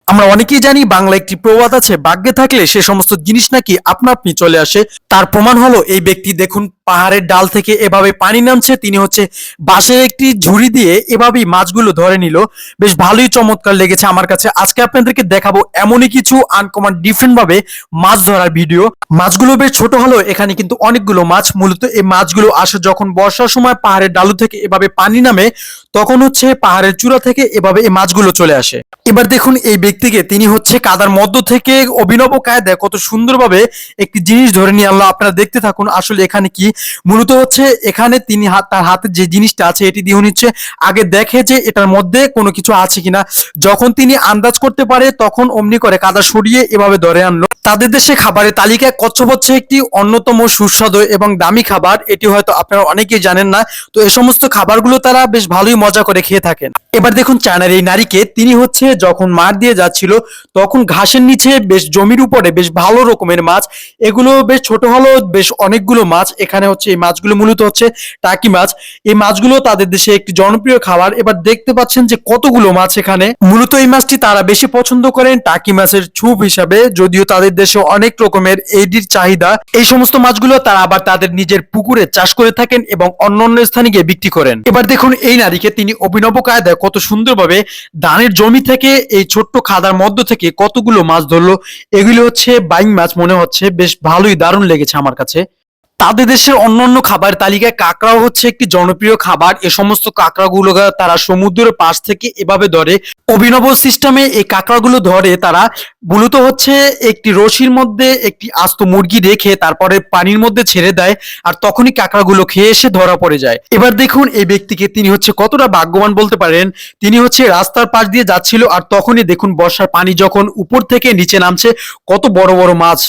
আমরা অনেকেই জানি বাংলা একটি প্রবাদ আছে, ভাগ্যে থাকলে সে সমস্ত জিনিস নাকি আপনা আপনি চলে আসে। তার প্রমাণ হলো এই ব্যক্তি, দেখুন পাহাড়ের ডাল থেকে এভাবে পানি নামছে, তিনি হচ্ছে বাঁশের একটি ঝুড়ি দিয়ে এভাবেই মাছগুলো ধরে নিল। বেশ ভালোই চমৎকার লেগেছে আমার কাছে। আজকে আপনাদেরকে দেখাবো এমনই কিছু আনকমন ডিফারেন্ট ভাবে মাছ ধরার ভিডিও। মাছগুলো বেশ ছোট হলো, এখানে কিন্তু অনেকগুলো মাছ। মূলত এই মাছগুলো আসে যখন বর্ষার সময় পাহাড়ের ডালু থেকে এভাবে পানি নামে, তখন হচ্ছে পাহাড়ের চূড়া থেকে এভাবে এই মাছগুলো চলে আসে। এবার দেখুন এই ব্যক্তিকে, তিনি হচ্ছে কাদার মধ্য থেকে অভিনব কায়দায় কত সুন্দরভাবে একটি জিনিস ধরে নিয়ে আনলো। আপনারা দেখতে থাকুন আসলে এখানে কি। মূলত হচ্ছে এখানে তিনি তার হাতে যে জিনিসটা আছে এটি দিয়ে হচ্ছে আগে দেখে যে এটার মধ্যে কোনো কিছু আছে কিনা। যখন তিনি আন্দাজ করতে পারে তখন অমনি করে কাদা সরিয়ে এভাবে ধরে আনলো। তাদের দেশে খাবারের তালিকায় কচ্ছপ হচ্ছে একটি অন্যতম সুস্বাদু এবং দামি খাবার। এটি হয়তো আপনারা অনেকেই জানেন না। তো এই সমস্ত খাবারগুলো তারা বেশ ভালোই মজা করে খেয়ে থাকেন। এবার দেখুন চায়নার এই নারীকে, তিনি হচ্ছে যখন মাঠ দিয়ে যাচ্ছিল তখন ঘাসের নিচে বেশ জমির উপরে বেশ ভালো রকমের মাছ, এগুলো বেশ ছোট হলো, বেশ অনেকগুলো মাছ। এখানে হচ্ছে এই মাছগুলো মূলত হচ্ছে টাকি মাছ। এই মাছগুলো তাদের দেশে একটি জনপ্রিয় খাবার। এবার দেখতে পাচ্ছেন যে কতগুলো মাছ এখানে। মূলত এই মাছটি তারা বেশি পছন্দ করেন টাকি মাছের ছুপ হিসাবে, যদিও তাদের দেশে অনেক রকমের এটির চাহিদা। এই সমস্ত মাছগুলো তারা আবার তাদের নিজের পুকুরে চাষ করে থাকেন এবং অন্যান্য স্থানে গিয়ে বিক্রি করেন। এবার দেখুন এই নারীকে, তিনি অভিনব কায়দায় কত সুন্দরভাবে ধানের জমি থেকে এই ছোট্ট খাদার মধ্য থেকে কতগুলো মাছ ধরলো। এগুলো হচ্ছে বাইং মাছ মনে হচ্ছে। বেশ ভালোই দারুণ লেগেছে আমার কাছে। তাদের দেশের অন্যান্য খাবার তালিকায় কাঁকড়াও হচ্ছে একটি জনপ্রিয় খাবার। এ সমস্ত কাঁকড়াগুলো তারা সমুদ্রের পাশ থেকে এভাবে ধরে, অভিনব সিস্টেমে এই কাঁকড়াগুলো ধরে তারা। মূলত হচ্ছে একটি রশির মধ্যে একটি আস্ত মুরগি রেখে তারপরে পানির মধ্যে ছেড়ে দেয়, আর তখনই কাঁকড়াগুলো খেয়ে এসে ধরা পড়ে যায়। এবার দেখুন এই ব্যক্তিকে, তিনি হচ্ছে কতটা ভাগ্যবান বলতে পারেন। তিনি হচ্ছে রাস্তার পাশ দিয়ে যাচ্ছিল আর তখনই দেখুন বর্ষার পানি যখন উপর থেকে নিচে নামছে, কত বড় বড় মাছ।